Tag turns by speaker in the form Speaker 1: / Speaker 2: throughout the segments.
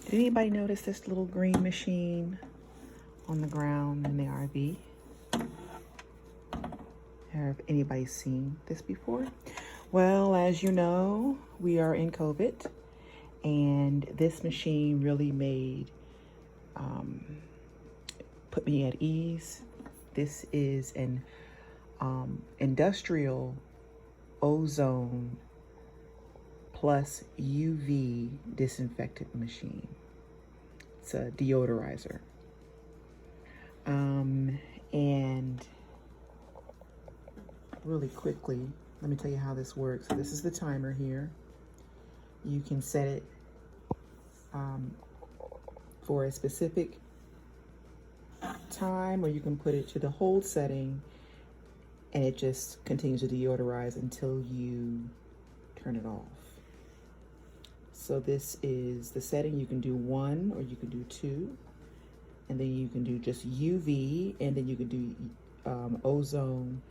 Speaker 1: Did anybody notice this little green machine on the ground in the RV? Have anybody seen this before? Well, as you know, we are in COVID, and this machine really put me at ease. This is an industrial ozone plus UV disinfectant machine. It's a deodorizer. And really quickly, let me tell you how this works. So this is the timer here. You can set it for a specific time, or you can put it to the hold setting, and it just continues to deodorize until you turn it off. So this is the setting. You can do 1 or you can do 2, and then you can do just UV, and then you can do ozone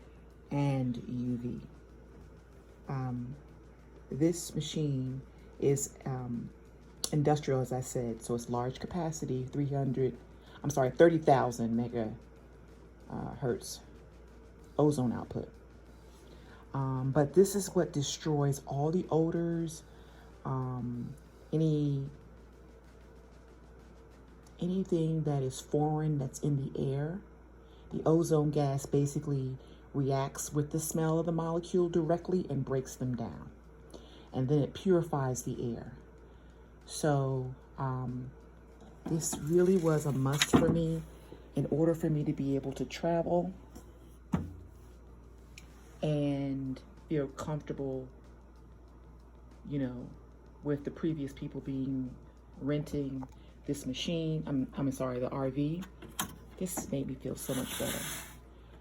Speaker 1: and UV. This machine is industrial, as I said, so it's large capacity, 30,000 megahertz ozone output. But this is what destroys all the odors, anything that is foreign that's in the air. The ozone gas basically reacts with the smell of the molecule directly and breaks them down. And then it purifies the air. So this really was a must for me in order for me to be able to travel and feel comfortable, you know, with the previous people renting this machine. The RV. This made me feel so much better.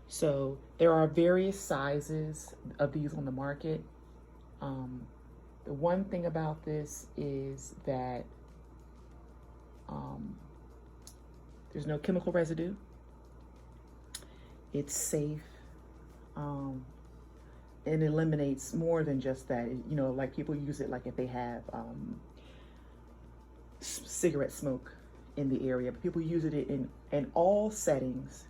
Speaker 1: So there are various sizes of these on the market. The one thing about this is that there's no chemical residue. It's safe. And eliminates more than just that. You know, like people use it like if they have cigarette smoke in the area. But people use it in all settings.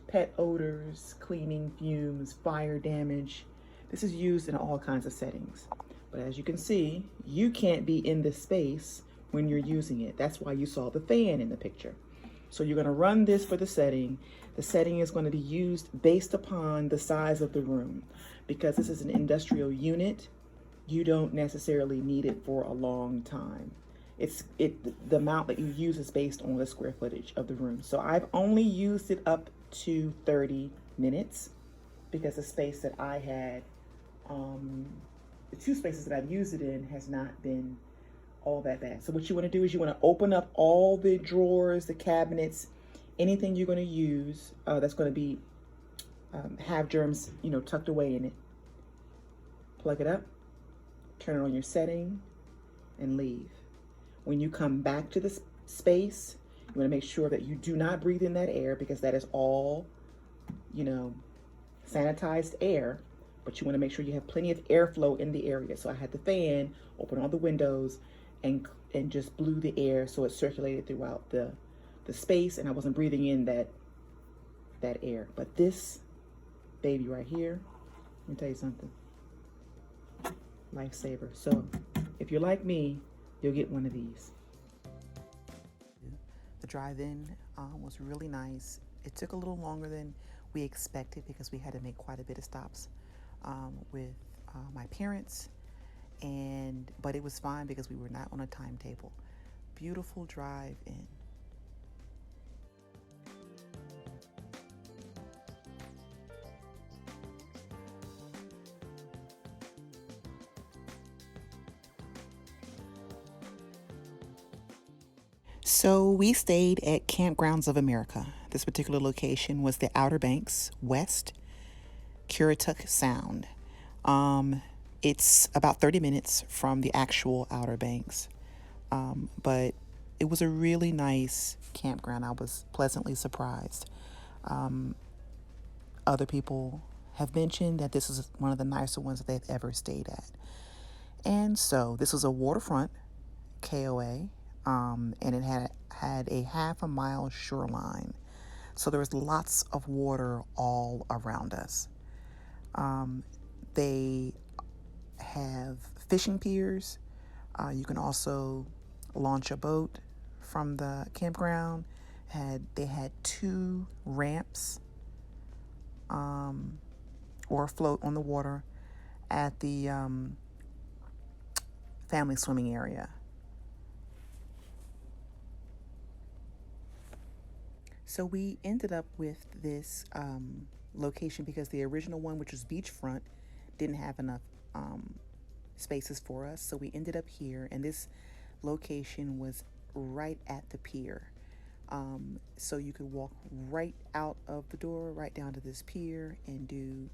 Speaker 1: Pet odors, cleaning, fumes, fire damage. This is used in all kinds of settings. But as you can see, you can't be in this space when you're using it. That's why you saw the fan in the picture. So you're going to run this for the setting. The setting is going to be used based upon the size of the room. Because this is an industrial unit, you don't necessarily need it for a long time. The amount that you use is based on the square footage of the room. So I've only used it up to 30 minutes because the space that I had, the 2 spaces that I've used it in has not been all that bad. So what you want to do is you want to open up all the drawers, the cabinets, anything you're going to use that's going to be have germs, you know, tucked away in it. Plug it up, turn it on your setting, and leave. When you come back to the space, you want to make sure that you do not breathe in that air, because that is all, you know, sanitized air. But you want to make sure you have plenty of airflow in the area. So I had the fan, open all the windows, and just blew the air so it circulated throughout the space, and I wasn't breathing in that air. But this baby right here, let me tell you something, lifesaver. So if you're like me, you'll get one of these. The drive-in was really nice. It took a little longer than we expected because we had to make quite a bit of stops with my parents, but it was fine because we were not on a timetable. Beautiful drive-in. So we stayed at Campgrounds of America. This particular location was the Outer Banks, West Currituck Sound. It's about 30 minutes from the actual Outer Banks. But it was a really nice campground. I was pleasantly surprised. Other people have mentioned that this is one of the nicer ones that they've ever stayed at. And so this was a waterfront KOA, and it had a half a mile shoreline. So there was lots of water all around us. They have fishing piers. You can also launch a boat from the campground. They had 2 ramps or float on the water at the family swimming area. So we ended up with this location because the original one, which was beachfront, didn't have enough spaces for us. So we ended up here, and this location was right at the pier. So you could walk right out of the door, right down to this pier, and do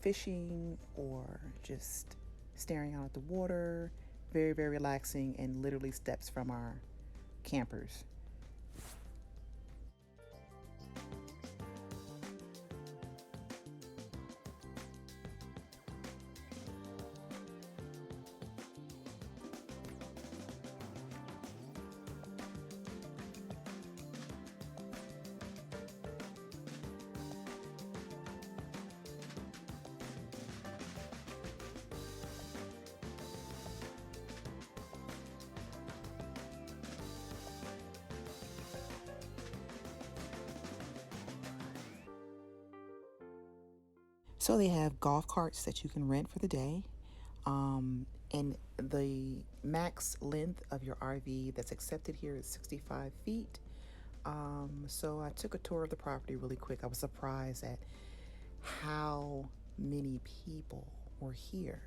Speaker 1: fishing or just staring out at the water. Very, very relaxing, and literally steps from our campers. So they have golf carts that you can rent for the day. And the max length of your RV that's accepted here is 65 feet. So I took a tour of the property really quick. I was surprised at how many people were here.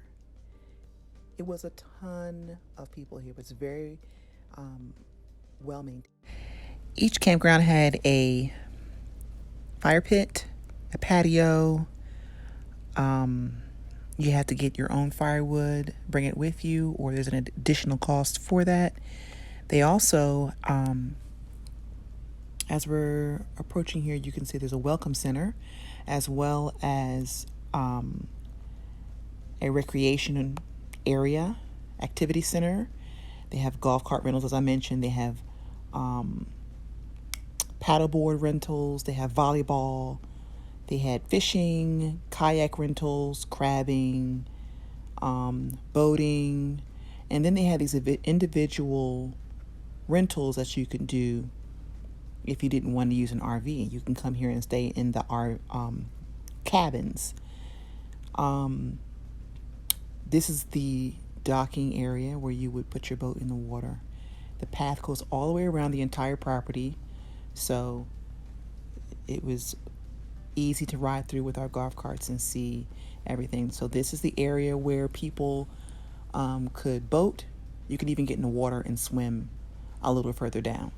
Speaker 1: It was a ton of people here. It was very well maintained. Each campground had a fire pit, a patio. You had to get your own firewood, bring it with you, or there's an additional cost for that. They also, as we're approaching here, you can see there's a welcome center as well as a recreation area, activity center. They have golf cart rentals, as I mentioned. They have paddleboard rentals. They have volleyball. They had fishing, kayak rentals, crabbing, boating, and then they had these individual rentals that you can do if you didn't want to use an RV. You can come here and stay in the cabins. This is the docking area where you would put your boat in the water. The path goes all the way around the entire property, so it was easy to ride through with our golf carts and see everything. So this is the area where people could boat. You could even get in the water and swim a little further down.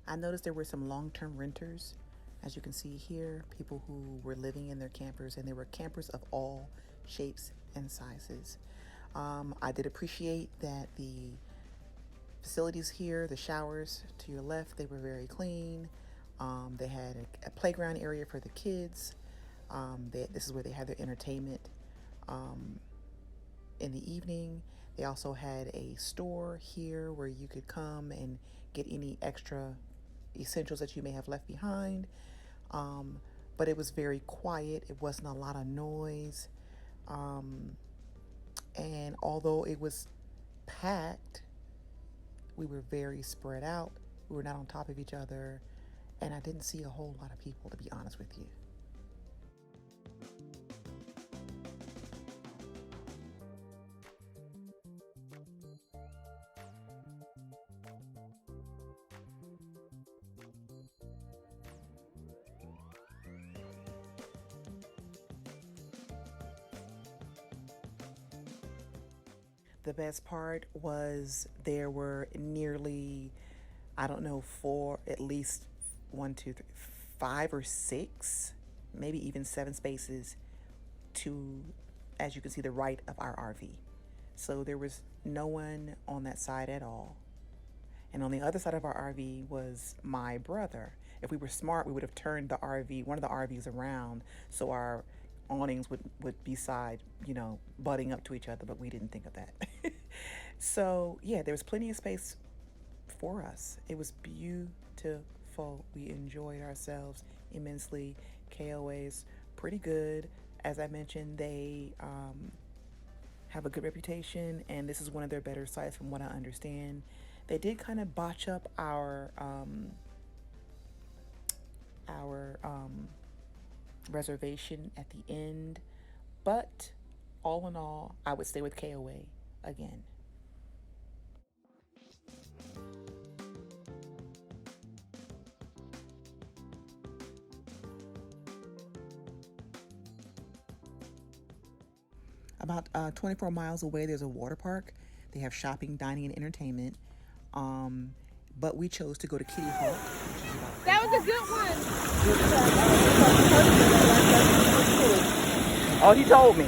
Speaker 1: I noticed there were some long-term renters, as you can see here, people who were living in their campers, and there were campers of all shapes and sizes. I did appreciate that the facilities here, the showers to your left, they were very clean. They had a playground area for the kids. This is where they had their entertainment. in the evening. They also had a store here where you could come and get any extra essentials that you may have left behind. But it was very quiet. It wasn't a lot of noise. And although it was packed, we were very spread out. We were not on top of each other. And I didn't see a whole lot of people, to be honest with you. The best part was there were nearly, I don't know, at least 1, 2, 3, 5 or 6, maybe even 7 spaces to, as you can see, the right of our RV. So there was no one on that side at all. And on the other side of our RV was my brother. If we were smart, we would have turned the RV, one of the RVs around so our awnings would be butting up to each other, but we didn't think of that. So yeah, there was plenty of space for us. It was beautiful. We enjoyed ourselves immensely. KOA's pretty good. As I mentioned, they have a good reputation, and this is one of their better sites from what I understand. They did kind of botch up our reservation at the end, but all in all, I would stay with KOA again. About 24 miles away, there's a water park. They have shopping, dining, and entertainment. But we chose to go to Kitty Hawk.
Speaker 2: That was a good one.
Speaker 1: Oh, he told me.